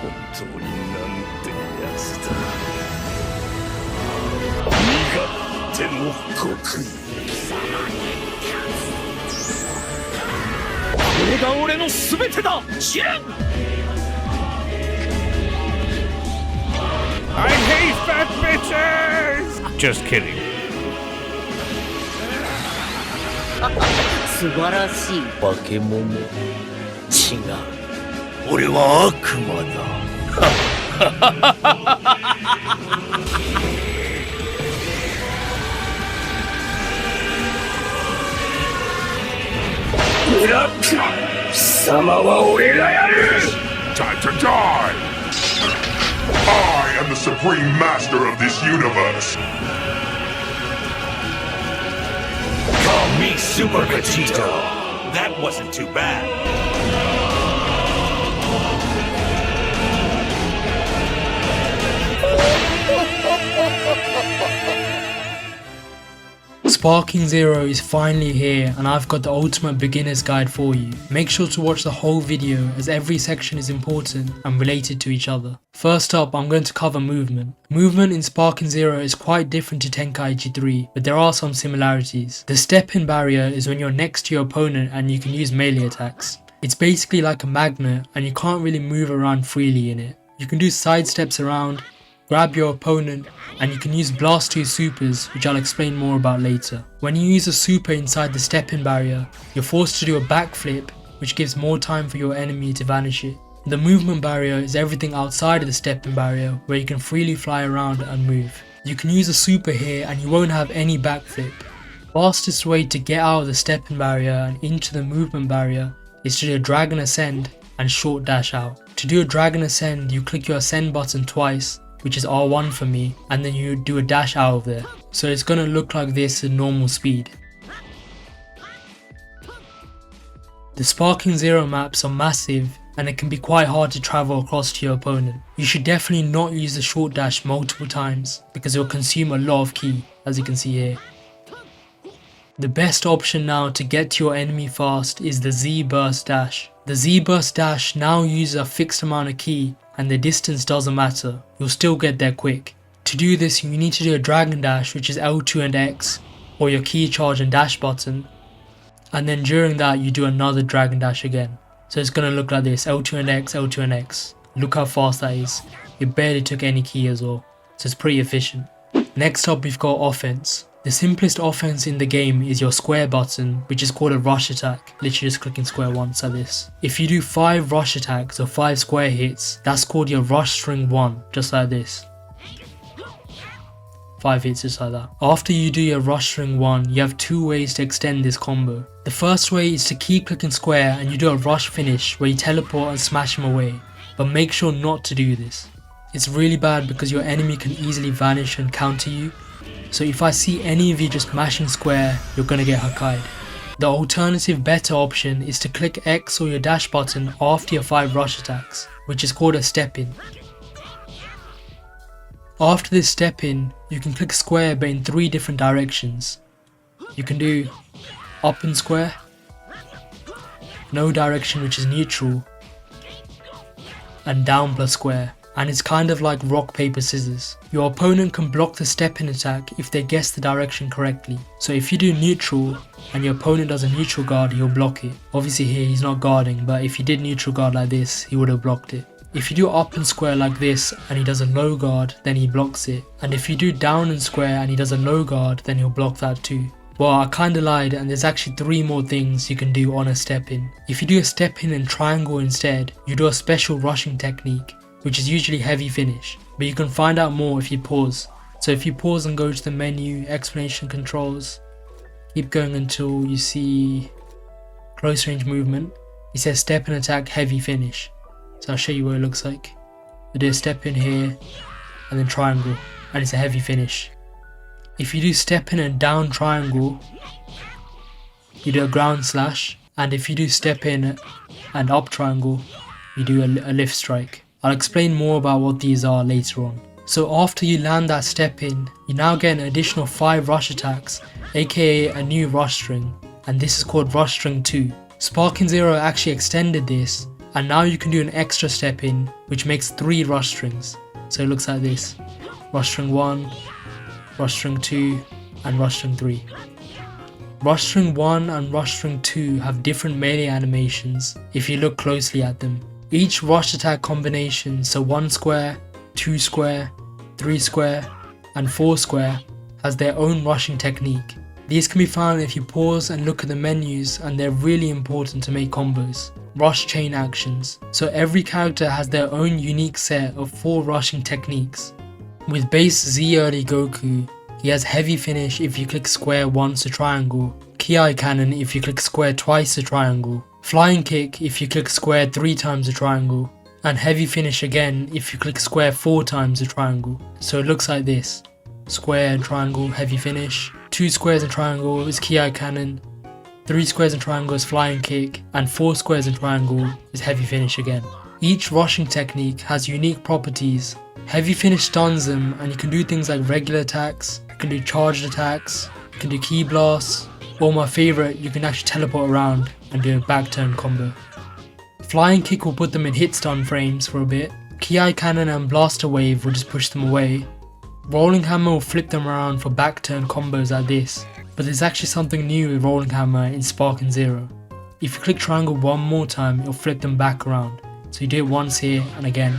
本当になんてやつだ。身勝手の極意。これが俺の全てだ。知れん。I hate fat bitches! Just kidding. 素晴らしい。化け物。違う。俺は悪魔だ。ブラック、貴様は俺がやる。Time to die! I am the supreme master of this universe. Call me Super Vegito. That wasn't too bad. Sparking Zero is finally here and I've got the ultimate beginner's guide for you. Make sure to watch the whole video as every section is important and related to each other. First up, I'm going to cover movement. Movement in Sparking Zero is quite different to Tenkaichi 3, but there are some similarities. The step-in barrier is when you're next to your opponent and you can use melee attacks. It's basically like a magnet and you can't really move around freely in it. You can do side steps around, grab your opponent, and you can use Blast 2 supers, which I'll explain more about later. When you use a super inside the step-in barrier, you're forced to do a backflip, which gives more time for your enemy to vanish it. The movement barrier is everything outside of the step-in barrier, where you can freely fly around and move. You can use a super here and you won't have any backflip. The fastest way to get out of the step-in barrier and into the movement barrier is to do a Dragon Ascend and short dash out. To do a Dragon Ascend, you click your Ascend button twice, which is R1 for me, and then you do a dash out of there. So it's gonna look like this at normal speed. The Sparking Zero maps are massive and it can be quite hard to travel across to your opponent. You should definitely not use the short dash multiple times because it will consume a lot of ki, as you can see here. The best option now to get to your enemy fast is the Z burst dash. The Z burst dash now uses a fixed amount of ki and the distance doesn't matter, you'll still get there quick. To do this, you need to do a Dragon Dash, which is L2 and X, or your key charge and dash button, and then during that you do another Dragon Dash again. So it's gonna look like this, L2 and X, L2 and X. Look how fast that is. It barely took any ki as well, so it's pretty efficient. Next up we've got offense. The simplest offense in the game is your square button, which is called a rush attack, literally just clicking square once like this. If you do 5 rush attacks or 5 square hits, that's called your rush string 1, just like this. 5 hits just like that. After you do your rush string 1, you have 2 ways to extend this combo. The first way is to keep clicking square and you do a rush finish where you teleport and smash him away, but make sure not to do this. It's really bad because your enemy can easily vanish and counter you. So if I see any of you just mashing square, you're gonna get Hakkai'd. The alternative better option is to click X or your dash button after your 5 rush attacks, which is called a step in. After this step in, you can click square but in 3 different directions. You can do up and square, no direction which is neutral, and down plus square. And it's kind of like rock paper scissors. Your opponent can block the step in attack if they guess the direction correctly. So if you do neutral and your opponent does a neutral guard, he'll block it. Obviously here he's not guarding, but if he did neutral guard like this, he would have blocked it. If you do up and square like this and he does a low guard, then he blocks it. And if you do down and square and he does a low guard, then he'll block that too. Well, I kinda lied, and there's actually 3 more things you can do on a step in. If you do a step in and triangle instead, you do a special rushing technique, which is usually heavy finish, but you can find out more if you pause. So if you pause and go to the menu, explanation controls, keep going until you see close range movement. It says step in attack heavy finish. So I'll show you what it looks like. You do a step in here and then triangle, and it's a heavy finish. If you do step in and down triangle, you do a ground slash, and if you do step in and up triangle, you do a lift strike. I'll explain more about what these are later on. So after you land that step in, you now get an additional 5 rush attacks, aka a new rush string, and this is called rush string 2. Sparking Zero actually extended this And now you can do an extra step in, which makes 3 rush strings. So it looks like this: rush string 1, rush string 2, and rush string 3. Rush string 1 and rush string 2 have different melee animations if you look closely at them. Each rush attack combination, so 1 square, 2 square, 3 square, and 4 square, has their own rushing technique. These can be found if you pause and look at the menus, and they're really important to make combos. Rush chain actions. So every character has their own unique set of 4 rushing techniques. With base Z early Goku, he has heavy finish if you click square once to triangle, Ki cannon if you click square twice to triangle, flying kick if you click square 3 times to triangle, and heavy finish again if you click square 4 times to triangle. So it looks like this: square and triangle, heavy finish, 2 squares and triangle is Ki cannon, 3 squares and triangle is flying kick, and 4 squares and triangle is heavy finish again. Each rushing technique has unique properties. Heavy finish stuns them, and you can do things like regular attacks, you can do charged attacks, you can do ki blasts, or my favourite, you can actually teleport around and do a back turn combo. Flying kick will put them in hit stun frames for a bit, Ki cannon and blaster wave will just push them away, rolling hammer will flip them around for back turn combos like this. But there's actually something new with rolling hammer in Spark and Zero. If you click triangle one more time, it'll flip them back around. So you do it once here and again,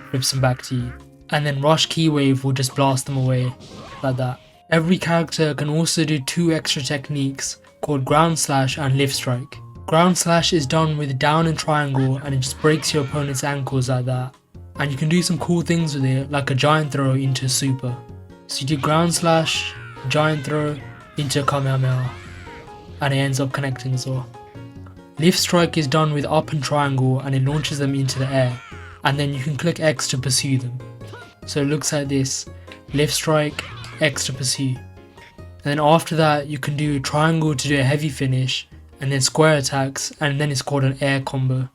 flips them back to you. And then rush ki wave will just blast them away, like that. Every character can also do 2 extra techniques called ground slash and lift strike. Ground slash is done with down and triangle, and it just breaks your opponent's ankles like that. And you can do some cool things with it, like a giant throw into a super. So you do ground slash, giant throw, into a Kamehameha, and it ends up connecting as well. Lift strike is done with up and triangle, and it launches them into the air, and then you can click X to pursue them. So it looks like this: lift strike, X to pursue. And then after that you can do triangle to do a heavy finish, and then square attacks, and then it's called an air combo.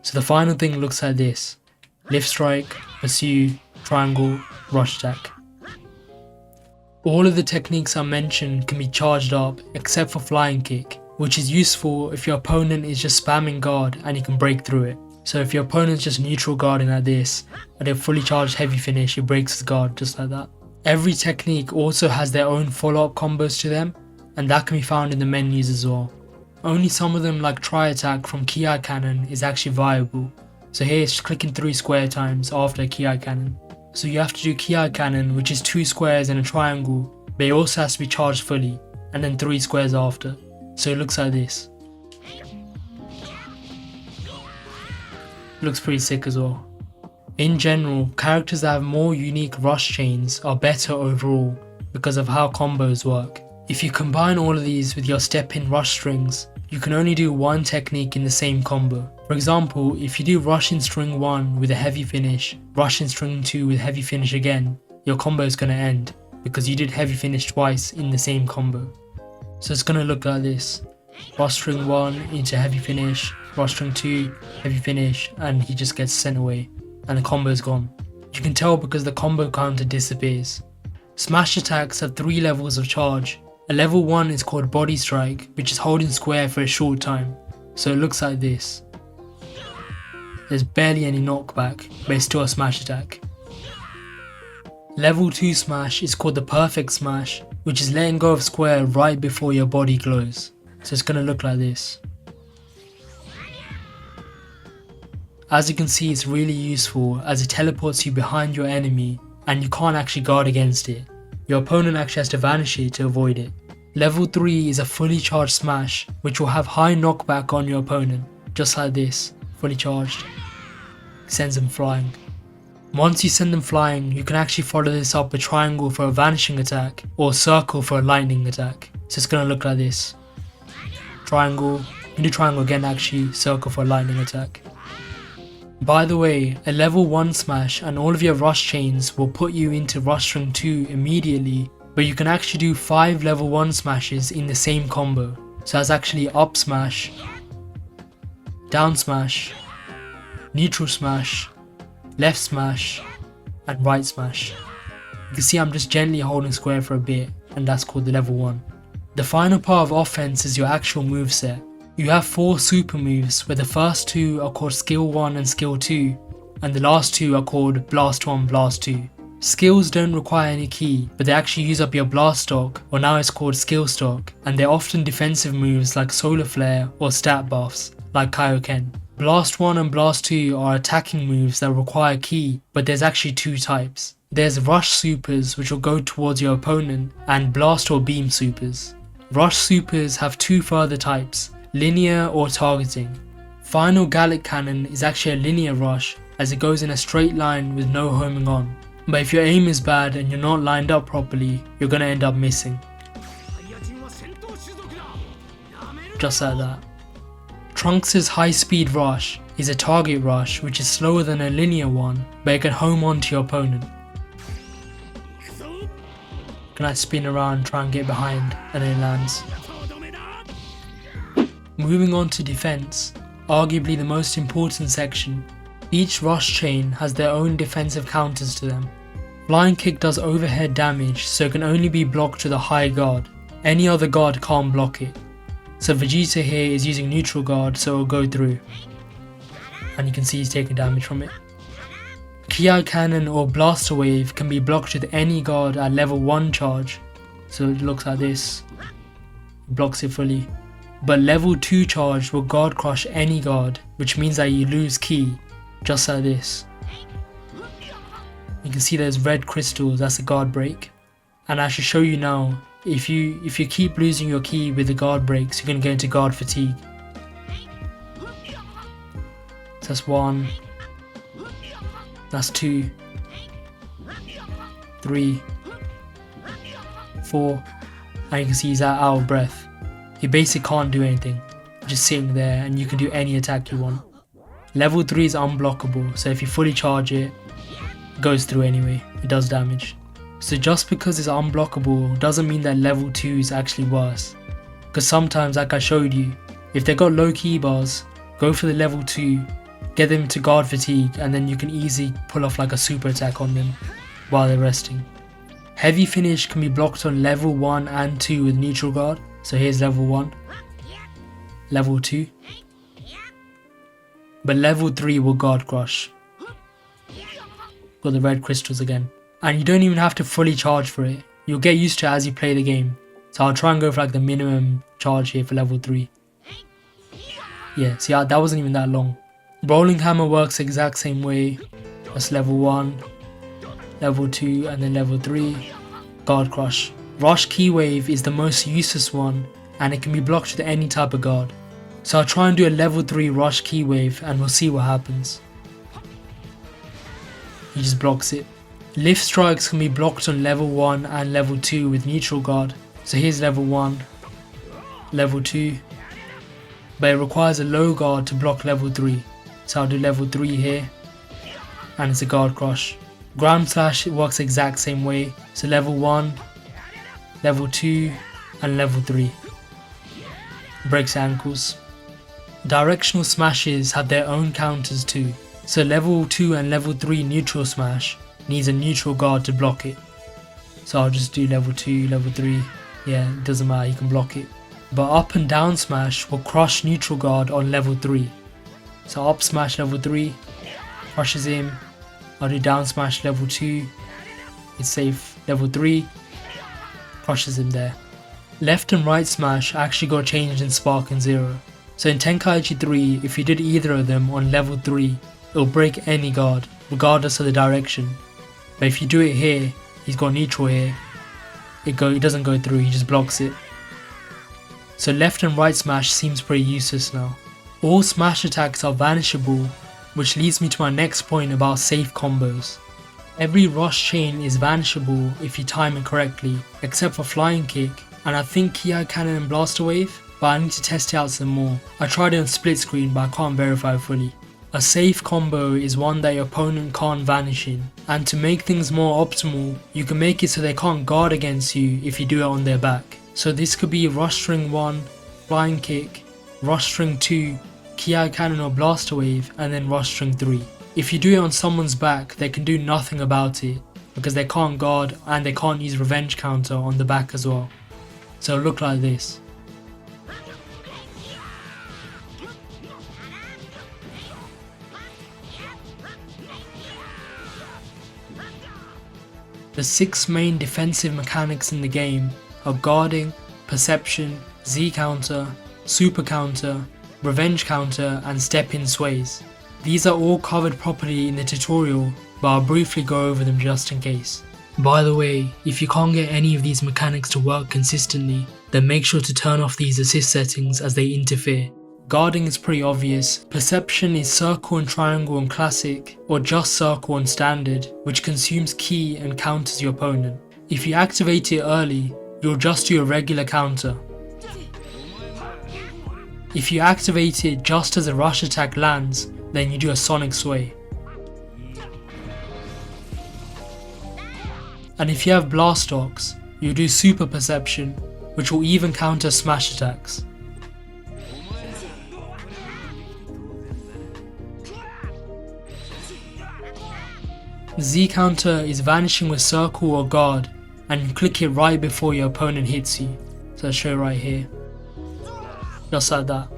So the final thing looks like this: lift strike, pursue, triangle, rush attack. All of the techniques I mentioned can be charged up except for flying kick, which is useful if your opponent is just spamming guard and you can break through it. So if your opponent's just neutral guarding like this, and they're fully charged heavy finish, he breaks his guard just like that. Every technique also has their own follow-up combos to them, and that can be found in the menus as well. Only some of them, like Tri Attack from Ki Cannon, is actually viable. So here it's clicking 3 square times after Ki Cannon. So you have to do Ki Cannon, which is 2 squares and a triangle, but it also has to be charged fully, and then 3 squares after. So it looks like this. Looks pretty sick as well. In general, characters that have more unique rush chains are better overall because of how combos work. If you combine all of these with your step-in rush strings, you can only do 1 technique in the same combo. For example, if you do rush in string 1 with a heavy finish, rush in string 2 with heavy finish again, your combo is going to end because you did heavy finish twice in the same combo. So it's going to look like this: rush string 1 into heavy finish, rush string 2, heavy finish, and he just gets sent away and the combo is gone. You can tell because the combo counter disappears. Smash attacks have 3 levels of charge. A level 1 is called body strike, which is holding square for a short time. So it looks like this. There's barely any knockback, but it's still a smash attack. Level 2 smash is called the perfect smash, which is letting go of square right before your body glows. So it's going to look like this. As you can see, it's really useful as it teleports you behind your enemy and you can't actually guard against it. Your opponent actually has to vanish it to avoid it. Level 3 is a fully charged smash, which will have high knockback on your opponent, just like this, fully charged. Sends them flying. Once you send them flying, you can actually follow this up with triangle for a vanishing attack, or circle for a lightning attack. So it's going to look like this. Triangle, you can do triangle again actually, circle for a lightning attack. By the way, a level 1 smash and all of your rush chains will put you into rush string 2 immediately, but you can actually do 5 level 1 smashes in the same combo. So that's actually up smash, down smash, neutral smash, left smash, and right smash. You can see I'm just gently holding square for a bit, and that's called the level 1. The final part of offense is your actual moveset. You have 4 super moves where the first 2 are called Skill 1 and Skill 2, and the last 2 are called Blast 1, Blast 2. Skills don't require any ki, but they actually use up your blast stock, or now it's called skill stock, and they're often defensive moves like Solar Flare or stat buffs like Kaioken. Blast 1 and Blast 2 are attacking moves that require ki, but there's actually 2 types. There's Rush Supers, which will go towards your opponent, and Blast or Beam Supers. Rush Supers have 2 further types, linear or targeting. Final Gallic Cannon is actually a linear rush, as it goes in a straight line with no homing on. But if your aim is bad and you're not lined up properly, you're gonna end up missing. Just like that. Trunks' high speed rush is a target rush which is slower than a linear one, but it can home onto your opponent. Can I spin around and try and get behind and then it lands. Moving on to defense, arguably the most important section. Each rush chain has their own defensive counters to them. Flying Kick does overhead damage, so it can only be blocked with a high guard. Any other guard can't block it. So Vegeta here is using neutral guard, so it'll go through. And you can see he's taking damage from it. Ki Cannon or Blaster Wave can be blocked with any guard at level 1 charge. So it looks like this. Blocks it fully. But level 2 charge will guard crush any guard, which means that you lose ki, just like this. You can see there's red crystals, that's a guard break. And I should show you now, if you keep losing your ki with the guard breaks, you're going to get into guard fatigue. So that's 1, that's 2, 3, 4, and you can see he's out of breath. He basically can't do anything, just sitting there, and you can do any attack you want. Level 3 is unblockable, so if you fully charge it, it goes through anyway, it does damage. So just because it's unblockable doesn't mean that level 2 is actually worse. Because sometimes, like I showed you, if they got low ki bars, go for the level 2, get them to guard fatigue, and then you can easily pull off like a super attack on them while they're resting. Heavy finish can be blocked on level 1 and 2 with neutral guard. So here's level 1, level 2, but level 3 will guard crush. Got the red crystals again. And you don't even have to fully charge for it, you'll get used to it as you play the game. So I'll try and go for like the minimum charge here for level 3. Yeah, see that wasn't even that long. Rolling Hammer works the exact same way. That's level 1, level 2 and then level 3, guard crush. Rush Ki Wave is the most useless one, and it can be blocked with any type of guard. So I'll try and do a level 3 Rush Ki Wave and we'll see what happens. He just blocks it. Lift Strikes can be blocked on level 1 and level 2 with neutral guard. So here's level 1, level 2, but it requires a low guard to block level 3. So I'll do level 3 here, and it's a guard crush. Ground Slash works the exact same way, so level 1, level 2 and level 3. Breaks ankles. Directional smashes have their own counters too. So level 2 and level 3 neutral smash needs a neutral guard to block it. So I'll just do level 2, level 3. Yeah, it doesn't matter, you can block it. But up and down smash will crush neutral guard on level 3. So up smash level 3, crushes him. I'll do down smash level 2, it's safe. Level 3, crushes him there. Left and right smash actually got changed in Spark and Zero. So in Tenkaichi 3, if you did either of them on level 3, it'll break any guard, regardless of the direction. But if you do it here, he's got neutral here, it doesn't go through, he just blocks it. So left and right smash seems pretty useless now. All smash attacks are vanishable, which leads me to my next point about safe combos. Every rush chain is vanishable if you time it correctly, except for Flying Kick, and I think Ki Cannon and Blaster Wave, but I need to test it out some more. I tried it on split screen but I can't verify fully. A safe combo is one that your opponent can't vanish in, and to make things more optimal, you can make it so they can't guard against you if you do it on their back. So this could be Rush String 1, Flying Kick, Rush String 2, Ki Cannon or Blaster Wave, and then Rush String 3. If you do it on someone's back, they can do nothing about it, because they can't guard and they can't use Revenge Counter on the back as well. So it'll look like this. The 6 main defensive mechanics in the game are guarding, perception, Z counter, super counter, revenge counter and step-in sways. These are all covered properly in the tutorial, but I'll briefly go over them just in case. By the way, if you can't get any of these mechanics to work consistently, then make sure to turn off these assist settings as they interfere. Guarding is pretty obvious. Perception is circle and triangle on classic, or just circle on standard, which consumes ki and counters your opponent. If you activate it early, you'll just do a regular counter. If you activate it just as a rush attack lands, then you do a sonic sway. And if you have blast stocks, you do super perception, which will even counter smash attacks. Z counter is vanishing with circle or guard, and you click it right before your opponent hits you. So I'll show you right here. Just like that.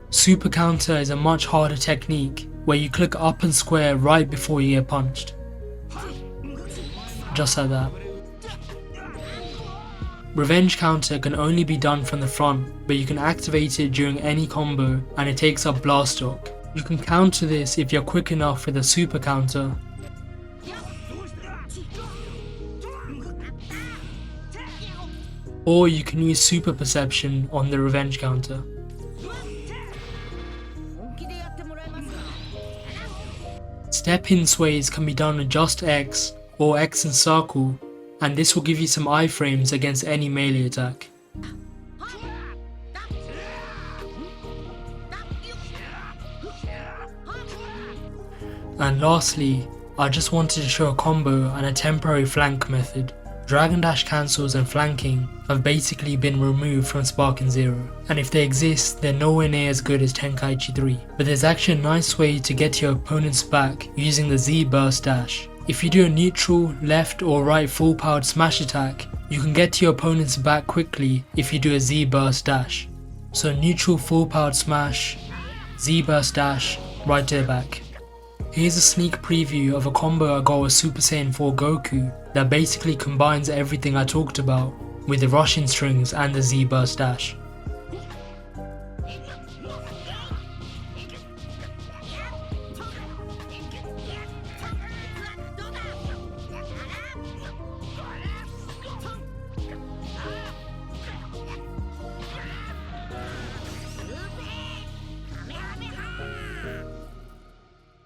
Super counter is a much harder technique where you click up and square right before you get punched. Just like that. Revenge counter can only be done from the front, but you can activate it during any combo and it takes up blast stock. You can counter this if you're quick enough with a super counter. Or you can use super perception on the revenge counter. Step-in sways can be done with just X or X and circle, and this will give you some iframes against any melee attack. And lastly, I just wanted to show a combo and a temporary flank method. Dragon Dash cancels and flanking have basically been removed from Sparking Zero, and if they exist, they're nowhere near as good as Tenkaichi 3. But there's actually a nice way to get to your opponent's back using the Z burst dash. If you do a neutral, left or right full powered smash attack, you can get to your opponent's back quickly if you do a Z burst dash. So neutral full powered smash, Z burst dash, right to the back. Here's a sneak preview of a combo I got with Super Saiyan 4 Goku that basically combines everything I talked about with the Russian strings and the Z burst dash.